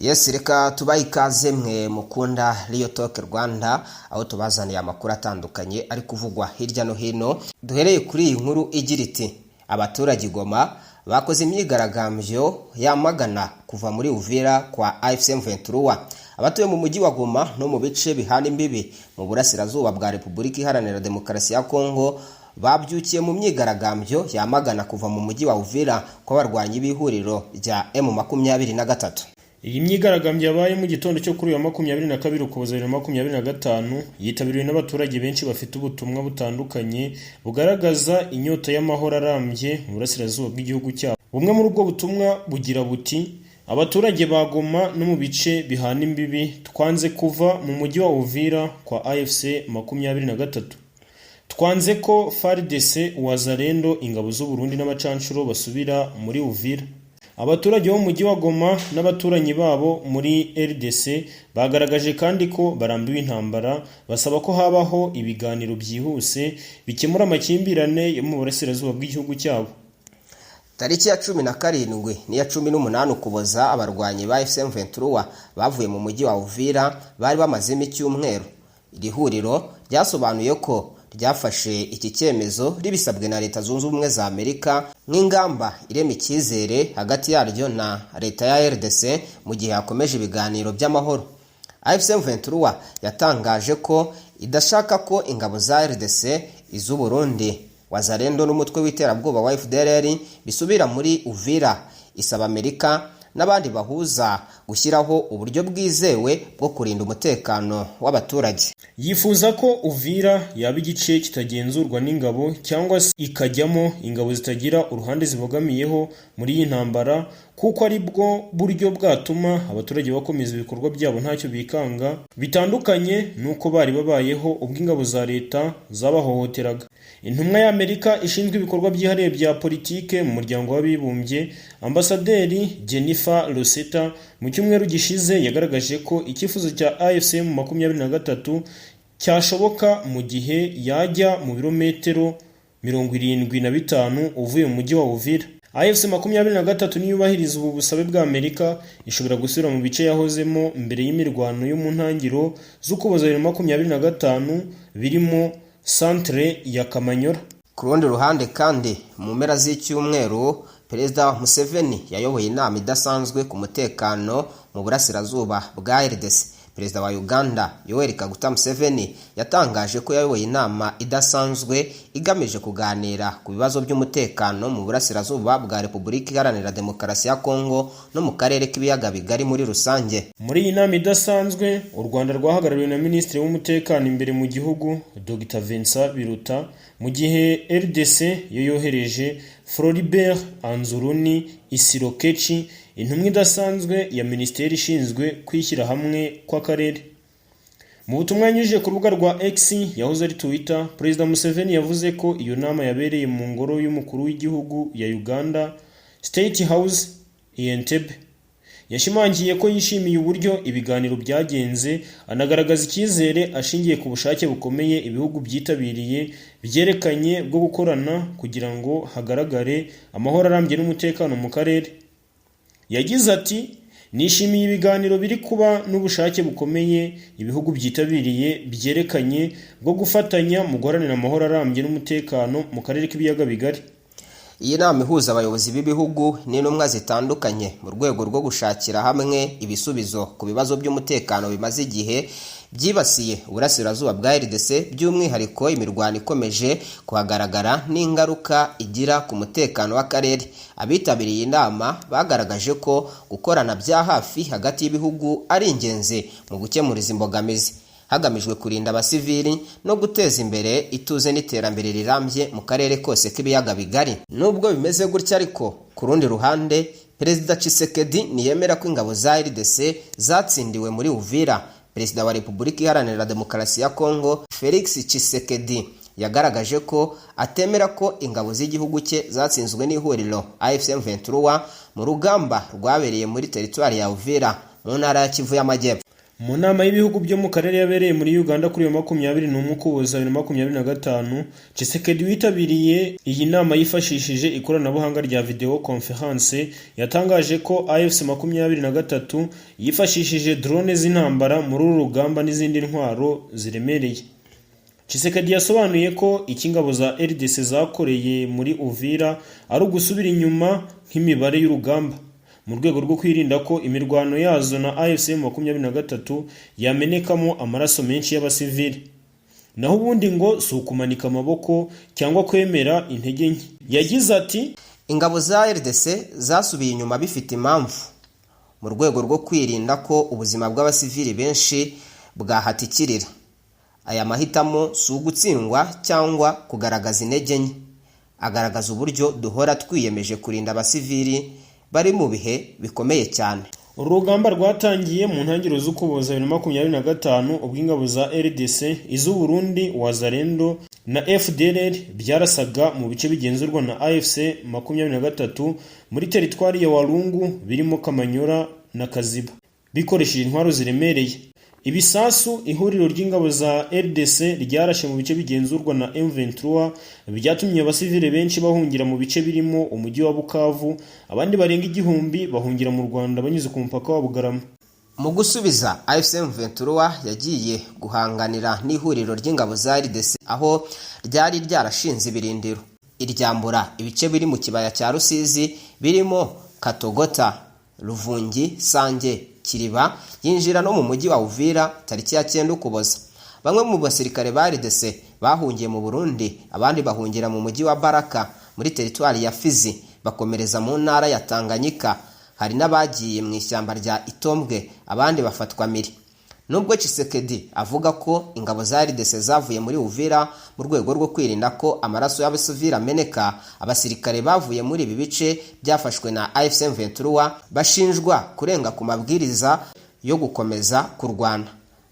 Yes, reka tubaye ikaze mwe mukunda Rio Talk Rwanda, aho tubazaniye amakuru atandukanye ari kuvugwa hirya no hino. Duhereye kuri iyi nkuru igira iti abaturage Goma bakoze imyigaragambyo yamagana kuva muri Uvira kwa AFC M23. Abatuye mu mujyi wa Goma no mu bice bihana imbibi mu burasirazuba bwa Repubulika Iharanira Demokarasi ya Kongo babyukiye mu myigaragambyo yamagana kuva mu mujyi wa Uvira kw'abarwanyi b'ihuriro rya M23. Iyi myigaragambyo yabaye mu gitondo cyo kuri 22 Ukuboza 2025 yitabiriwe n'abaturage benshi bafite ubutumwa butandukanye bugaragaza inyota y'amahoro arambye mu burasirazuba bw'igihugu cyabo. Bumwe muri ubwo butumwa bugira buti: abaturage ba Goma no mu bice bihana imbibi twanze kuva mu mujyi wa Uvira kwa AFC 23. Twanze ko FARDC, Wazalendo, ingabo z'u Burundi n'abacanshuro basubira muri Uvira. Abaturage bo mu mujyi wa Goma n'abaturanyi babo muri RDC bagaragaje kandi ko barambiwe intambara, basaba ko habaho ibiganiro byihuse bikemura amakimbirane yo mu burasirazuba bw'igihugu cyabo. Tariki ya 17 n'iya 18 Ukuboza abarwanyi ba AFC M23 bavuye mu mujyi wa Uvira bari bamazemo icyumweru. Iri huriro ryasobanuye ko ryafashe iki cyemezo ribisabwe na Leta Zunze Ubumwe za Amerika nk'ingamba irema icyizere hagati yaryo na Leta ya RDC mu gihe hakomeje ibiganiro by'amahoro. AFC M23 yatangaje ko idashaka ko ingabo za RDC, iz'u Burundi, Wazalendo n'umutwe w'iterabwoba wa FDLR bisubira muri Uvira. Isaba Amerika n'abandi bahuza gushyiraho uburyo bwizewe bwo kurinda umutekano w'abaturage. Yifuza ko Uvira yaba igice kitagenzurwa n'ingabo cyangwa se ikajyamo ingabo zitagira uruhande zibogamiyeho muri iyi ntambara, kuko ari bwo buryo bwatuma abaturage bakomeza ibikorwa byabo ntacyo bikanga, bitandukanye nuko bari babayeho ubwo ingabo za leta zabahohoteraga. Intumwa y'Amerika ishinzwe ibikorwa byihariye bya politike mu muryango w'abibumbye, Ambasaderi Jennifer Rosetta, mu cyumweru gishize yagaragaje ko icyifuzo cya AFC M23 cyashoboka mu gihe yajya mu birometero 75 uvuye mu mujyi wa Uvira. AFC M23 niyubahiriza ubu busabe bwa Amerika ishobora gusubira mu bice yahozemo mbere y'imirwano yo mu ntangiro z'Ukuboza 2025 birimo Centre ya Kamanyola. Ku rundi ruhande kandi mu mpera z'icyumweru Perezida Museveni yayoboye inama idasanzwe ku mutekano mu burasirazuba bwa RDC. Perezida wa Uganda Yoweri Kaguta Museveni yatangaje ko yayoboye inama idasanzwe igamije kuganira ku bibazo by'umutekano mu burasirazuba bwa Repubulika Iharanira Demokarasi ya Kongo no mu karere k'ibiyaga bigari muri rusange. Muri iyi nama idasanzwe u Rwanda rwahagarariwe na Minisitiri w'Umutekano imbere mu gihugu Dr Vincent Biruta, mu gihe RDC yo yohereje Floribert Anzuruni Isirokechi, intumwa idasanzwe ya Minisiteri ishinzwe kwishyira hamwe kw'akarere. Mu butumwa yanyujije ku rubuga rwa X yahoze ari Twitter, Perezida Museveni yavuze ko iyo nama yabereye mu ngoro y'umukuru w'igihugu ya Uganda, State House i Entebbe. Yashimangiye ko yishimiye uburyo ibiganiro byagenze, anagaragaza icyizere ashingiye ku bushake bukomeye ibihugu byitabiriye byerekanye bwo gukorana kugira ngo hagaragare amahoro arambye n'umutekano mu karere. Yagize ati: nishimiye ibiganiro biri kuba n'ubushake bukomeye ibihugu byitabiriye byerekanye bwo gufatanya mu guharanira amahoro arambye n'umutekano mu karere k'ibiyaga bigari. Iyi nama ihuza abayobozi b'ibihugu n'intumwa zitandukanye mu rwego rwo gushakira hamwe ibisubizo ku bibazo by'umutekano bimaze igihe byibasiye uburasirazuba bwa RDC, by'umwihariko imirwano ikomeje kuhagaragara n'ingaruka igira ku mutekano w'akarere. Abitabiriye inama bagaragaje ko gukorana bya hafi hagati y'ibihugu ari ingenzi mu gukemura izi mbogamizi, hagamijwe kurinda abasivili no guteza imbere ituze n'iterambere rirambye mu karere kose k'ibiyaga bigari. Nubwo bimeze gutya ariko ku rundi ruhande Perezida Tshisekedi niyemera ko ingabo za RDC zatsindiwe muri Uvira. Perezida wa Repubulika Iharanira Demokarasi ya Kongo Felix Tshisekedi yagaragaje ko atemera ko ingabo z'igihugu cye zatsinzwe n'ihuriro AFC M23 mu rugamba rwabereye muri teritwari ya Uvira mu ntara ya Kivu y'Amajyepfo. Mu nama y'ibihugu byo mu karere yabereye muri Uganda kuri 21 Ukuboza 2025, Tshisekedi witabiriye iyi nama yifashishije ikoranabuhanga rya video conference yatangaje ko AFC 23 yifashishije drone z'intambara muri uru rugamba n'izindi ntwaro ziremereye. Tshisekedi yasobanuye ko ikingabo za RDC zakoreye muri Uvira ari ugusubira inyuma nk'imibare y'urugamba mu rwego rwo kwirinda ko imirwano yazo na AFC 23 yamenekamo amaraso menshi y'abasivili. Naho ubundi ngo si ukumanika amaboko cyangwa kwemera intege nke. Yagize ati ingabo za RDC zasubiye inyuma bifite impamvu mu rwego rwo kwirinda ko ubuzima bw'abasivili benshi bwahatikirira. Aya mahitamo si ugutsindwa cyangwa kugaragaza intege nke, agaragaza uburyo duhora twiyemeje kurinda abasivili bari mu bihe bikomeye cyane. Urugamba rwatangiye mu ntangiriro z'Ukuboza 2025 ubwo ingabo za RDC, iz'u Burundi, Wazalendo na FDLR byarasaga mu bice bigenzurwa na AFC 23 muri teritwari ya Walungu birimo Kamanyora na Kaziba bikoresheje intwaro ziremereye. Ibisasu ihuriro ry'ingabo za RDC ryarashe mu bice bigenzurwa na M23 byatumye abasivile benshi bahungira mu bice birimo umujyi wa Bukavu, abandi barenga 1000 bahungira mu Rwanda banyuze ku mupaka wa Bugarama. Mu gusubiza, AFC M23 yagiye guhanganira n'ihuriro ry'ingabo za RDC aho ryari ryarashinze ibirindiro iryambura ibice biri mu kibaya cya Rusizi birimo Katogota, Ruvungi, Sange, Kiriba, yinjira no mu mujyi wa Uvira tariki ya 9 Ukuboza. Bamwe mu basirikare ba RDC bahungiye mu Burundi, abandi bahungira mu mujyi wa Baraka muri teritwari ya Fizi bakomereza mu ntara ya Tanganyika. Hari n'abagiye mu ishyamba rya Itombwe, abandi bafatwa miri. Nubwo Tshisekedi avuga ko ingabo za RDC zavuye muri Uvira mu rwego rwo kwirinda ko amaraso y'abasivili ameneka, abasirikare bavuye muri ibi bice byafashwe na AFC M23 bashinjwa kurenga ku mabwiriza yo gukomeza kurwana.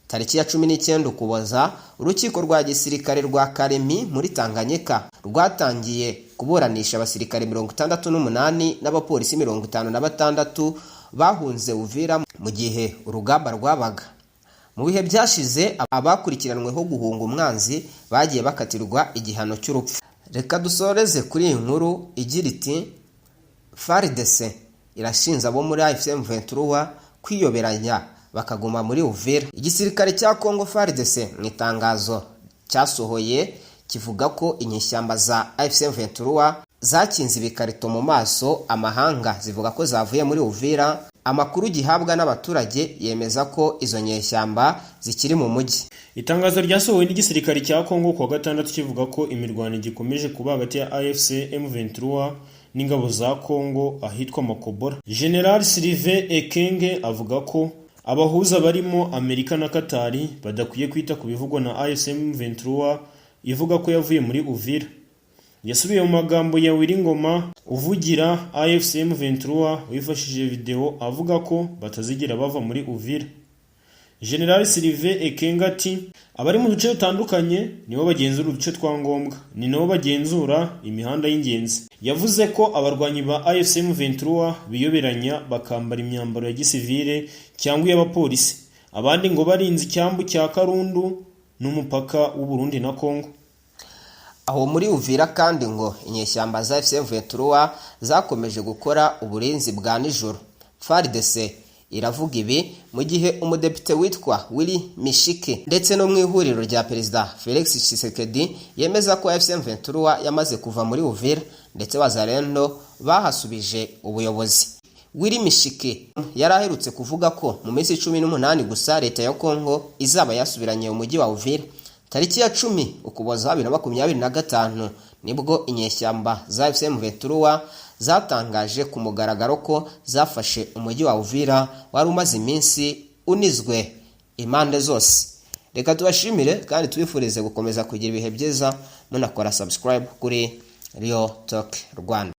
Tariki ya 19 Ukuboza, urukiko rwa gisirikare rwa Karemi muri Tanganyika rwatangiye kuburanisha abasirikare 68 n'abapolisi 56 bahunze Uvira mu gihe urugamba rwabaga. Mu bihe byashize abakurikiranweho guhunga umwanzi bagiye bakatirwa igihano cy'urupfu. Reka dusoreze kuri iyi nkuru igira iti FARDC irashinja abo muri AFC M23 kwiyoberanya bakaguma muri Uvira. Igisirikare cya Kongo FARDC mu itangazo cyasohoye kivuga ko inyeshyamba za AFC M23 zakinze ibikarito mu maso amahanga zivuga ko zavuye muri Uvira. Amakuru gihabwa n'abaturage yemeza ko izo nyeshyamba zikiri mu mujyi. Itangazo ryasohowe n'igisirikare cya Kongo kuwa gatandatu kivuga ko imirwano igikomeje kuba hagati ya AFC M23 n'ingabo za Kongo ahitwa Makobora. General Sylvain Ekenge avuga ko abahuza barimo Amerika na Katari badakwiye kwita ku bivugwa na AFC M23 ivuga ko yavuye muri Uvira. Yasubiye mu magambo ya Wiringoma uvugira AFC M23 wifashishije video avuga ko batazigira bava muri Uvira. General Sylvain Ekenge ati abari mu duce dutandukanye nibo bagenzura uduce twa ngombwa, ni nabo bagenzura imihanda y'ingenzi. Yavuze ko abarwanyi ba AFC M23 biyoberanya bakambara imyambaro ya gisivile cyangwa y'abapolisi, abandi ngo barinze icyambu cya Karundu n'umupaka w'u Burundi na Kongo. Aho muri Uvira kandi ngo inyeshyamba za AFC M23 zakomeje gukora uburinzi bwa nijoro. FARDC iravuga ibi mu gihe umudepite witwa Willy Mishike ndetse no mu ihuriro rya Perezida Felix Tshisekedi yemeza ko AFC M23 yamaze kuva muri Uvira ndetse Wazalendo bahasubije ubuyobozi. Willy Mishike yaraherutse kuvuga ko mu minsi 18 gusa leta ya Kongo izaba yasubiranye umujyi wa Uvira. Tariki ya 10 Ukuboza 2025 nibwo inyeshyamba za AFC M23 zatangaje ku mugaragaro ko zafashe umujyi wa Uvira wari umaze iminsi unizwe impande zose. Reka tubashimire kandi twifurize gukomeza kugira ibihe byiza munakora subscribe kuri Real Talk Rwanda.